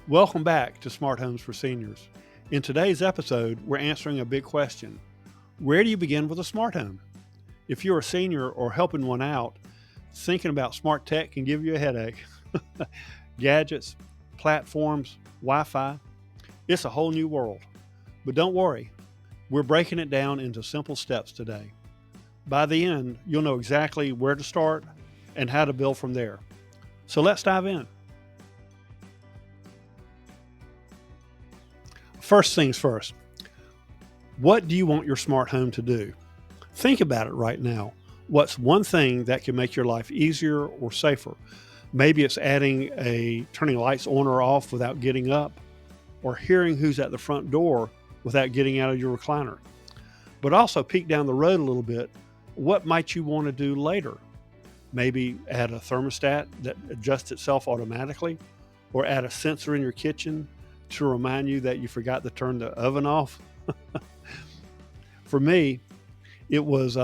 Welcome back to Smart Homes for Seniors. In today's episode, we're answering a big question. Where do you begin with a smart home? If you're a senior or helping one out, thinking about smart tech can give you a headache. Gadgets, platforms, Wi-Fi, it's a whole new world. But don't worry, we're breaking it down into simple steps today. By the end, you'll know exactly where to start and how to build from there. So let's dive in. First things first, what do you want your smart home to do? Think about it right now. What's one thing that can make your life easier or safer? Maybe it's turning lights on or off without getting up, or hearing who's at the front door without getting out of your recliner. But also peek down the road a little bit. What might you want to do later? Maybe add a thermostat that adjusts itself automatically, or add a sensor in your kitchen to remind you that you forgot to turn the oven off. For me, it was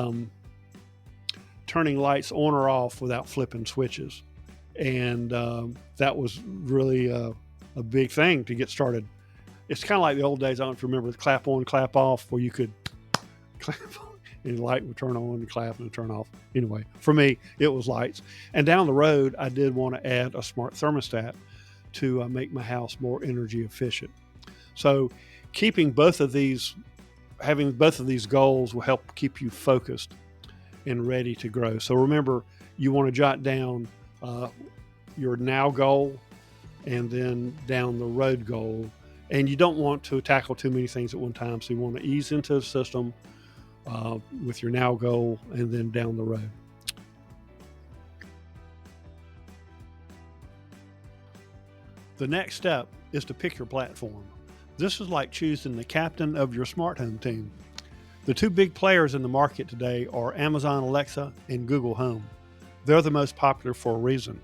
turning lights on or off without flipping switches. And that was really a big thing to get started. It's kind of like the old days. I don't know if you remember the clap on, clap off, where you could clap on and the light would turn on and clap and turn off. Anyway, for me, it was lights. And down the road, I did want to add a smart thermostat to make my house more energy efficient. So having both of these goals will help keep you focused and ready to grow. So remember, you want to jot down your now goal and then down the road goal. And you don't want to tackle too many things at one time. So you want to ease into the system with your now goal and then down the road. The next step is to pick your platform. This is like choosing the captain of your smart home team. The two big players in the market today are Amazon Alexa and Google Home. They're the most popular for a reason.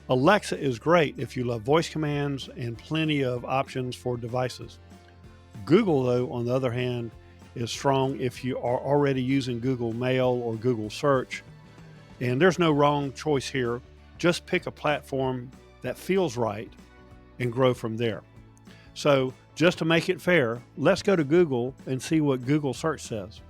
Alexa is great if you love voice commands and plenty of options for devices. Google, though, on the other hand, is strong if you are already using Google Mail or Google Search. And there's no wrong choice here. Just pick a platform that feels right and grow from there. So just to make it fair, let's go to Google and see what Google search says.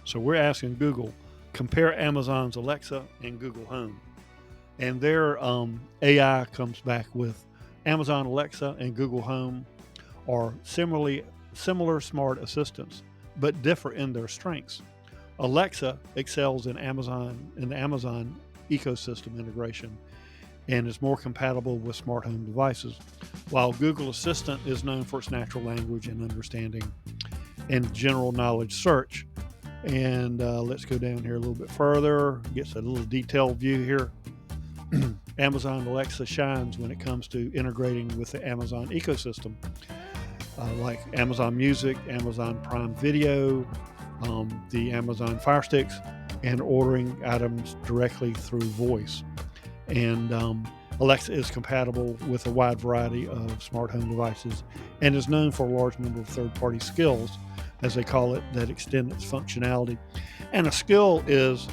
So we're asking Google, compare Amazon's Alexa and Google Home. And their AI comes back with Amazon Alexa and Google Home are similar smart assistants, but differ in their strengths. Alexa excels in the Amazon ecosystem integration and is more compatible with smart home devices, while Google Assistant is known for its natural language and understanding and general knowledge search. And let's go down here a little bit further, gets a little detailed view here. Amazon Alexa shines when it comes to integrating with the Amazon ecosystem. Like Amazon Music, Amazon Prime Video, the Amazon Fire Sticks, and ordering items directly through voice. And Alexa is compatible with a wide variety of smart home devices and is known for a large number of third-party skills, as they call it, that extend its functionality. And a skill is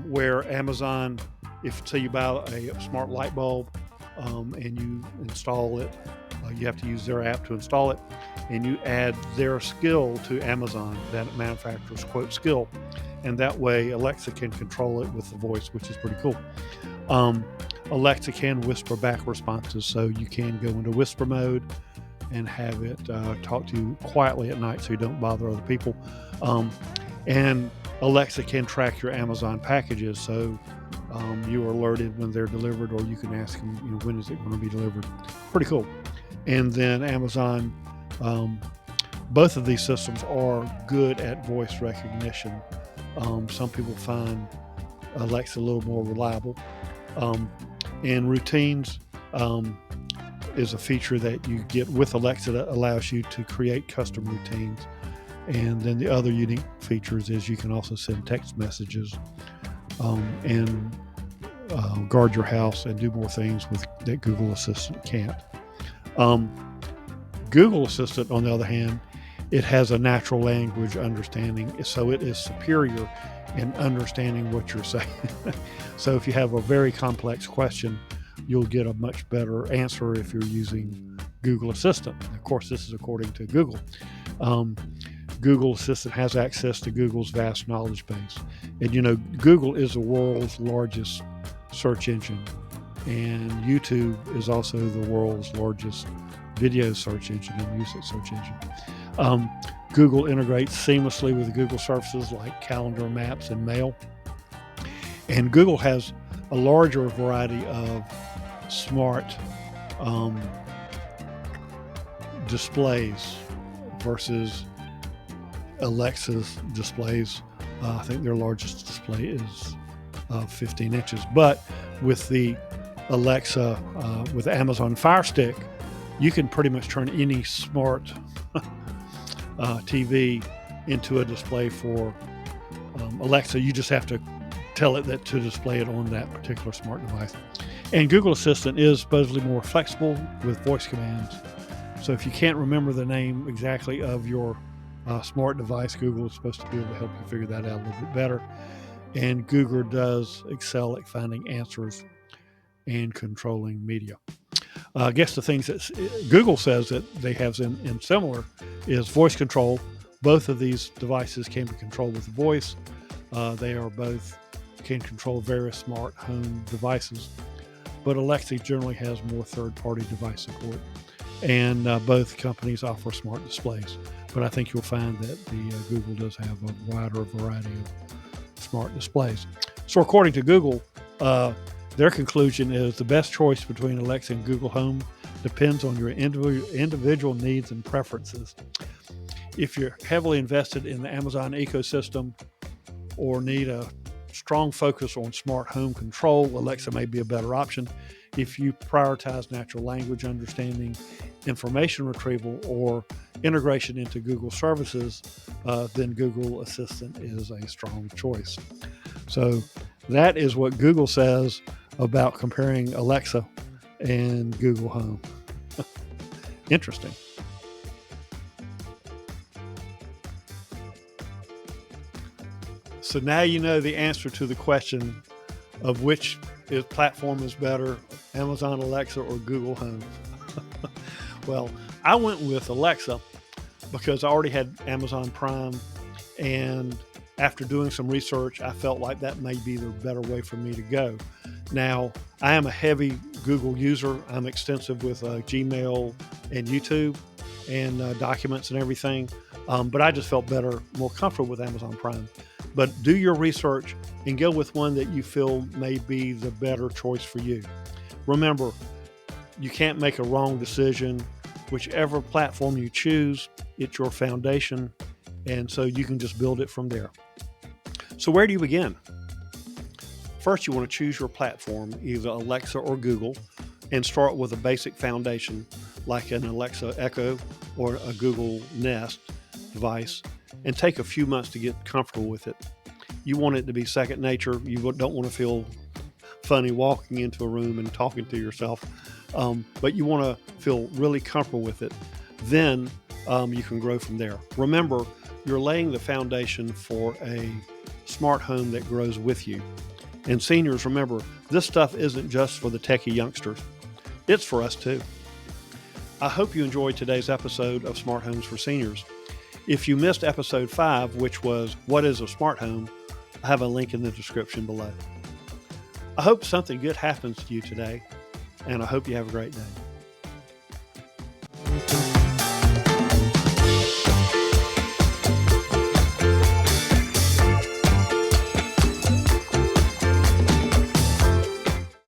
where Amazon, if say you buy a smart light bulb and you install it, you have to use their app to install it, and you add their skill to Amazon, that manufacturer's quote skill, and that way Alexa can control it with the voice, which is pretty cool. Alexa can whisper back responses, so you can go into whisper mode and have it talk to you quietly at night so you don't bother other people. And Alexa can track your Amazon packages, so you are alerted when they're delivered, or you can ask them, when is it going to be delivered. Pretty cool. And then Amazon, both of these systems are good at voice recognition. Some people find Alexa a little more reliable. And routines is a feature that you get with Alexa that allows you to create custom routines. And then the other unique features is you can also send text messages and guard your house and do more things that Google Assistant can't. Google Assistant, on the other hand, it has a natural language understanding, so it is superior in understanding what you're saying. So if you have a very complex question, you'll get a much better answer if you're using Google Assistant. Of course, this is according to Google. Google Assistant has access to Google's vast knowledge base. And Google is the world's largest search engine, and YouTube is also the world's largest video search engine and music search engine. Google integrates seamlessly with Google services like Calendar, Maps, and Mail. And Google has a larger variety of smart displays versus Alexa's displays. I think their largest display is 15 inches. But with the Alexa, with Amazon Fire Stick, you can pretty much turn any smart TV into a display for Alexa. You just have to tell it that to display it on that particular smart device. And Google Assistant is supposedly more flexible with voice commands. So if you can't remember the name exactly of your smart device, Google is supposed to be able to help you figure that out a little bit better. And Google does excel at finding answers and controlling media. I guess the things that Google says that they have in similar is voice control. Both of these devices can be controlled with voice. They are both can control various smart home devices, but Alexa generally has more third-party device support. And both companies offer smart displays. But I think you'll find that the Google does have a wider variety of smart displays. So according to Google, their conclusion is the best choice between Alexa and Google Home depends on your individual needs and preferences. If you're heavily invested in the Amazon ecosystem or need a strong focus on smart home control, Alexa may be a better option. If you prioritize natural language understanding, information retrieval, or integration into Google services, then Google Assistant is a strong choice. So that is what Google says about comparing Alexa and Google Home. Interesting. So now you know the answer to the question of which platform is better, Amazon Alexa or Google Home. Well, I went with Alexa because I already had Amazon Prime, and after doing some research, I felt like that may be the better way for me to go. Now, I am a heavy Google user. I'm extensive with Gmail and YouTube and documents and everything, but I just felt better, more comfortable with Amazon Prime. But do your research and go with one that you feel may be the better choice for you. Remember, you can't make a wrong decision. Whichever platform you choose, it's your foundation, and so you can just build it from there. So where do you begin? First, you want to choose your platform, either Alexa or Google, and start with a basic foundation like an Alexa Echo or a Google Nest device, and take a few months to get comfortable with it. You want it to be second nature. You don't want to feel funny walking into a room and talking to yourself, but you want to feel really comfortable with it. Then you can grow from there. Remember, you're laying the foundation for a smart home that grows with you. And seniors, remember, this stuff isn't just for the techie youngsters. It's for us too. I hope you enjoyed today's episode of Smart Homes for Seniors. If you missed episode 5, which was What is a Smart Home?, I have a link in the description below. I hope something good happens to you today, and I hope you have a great day.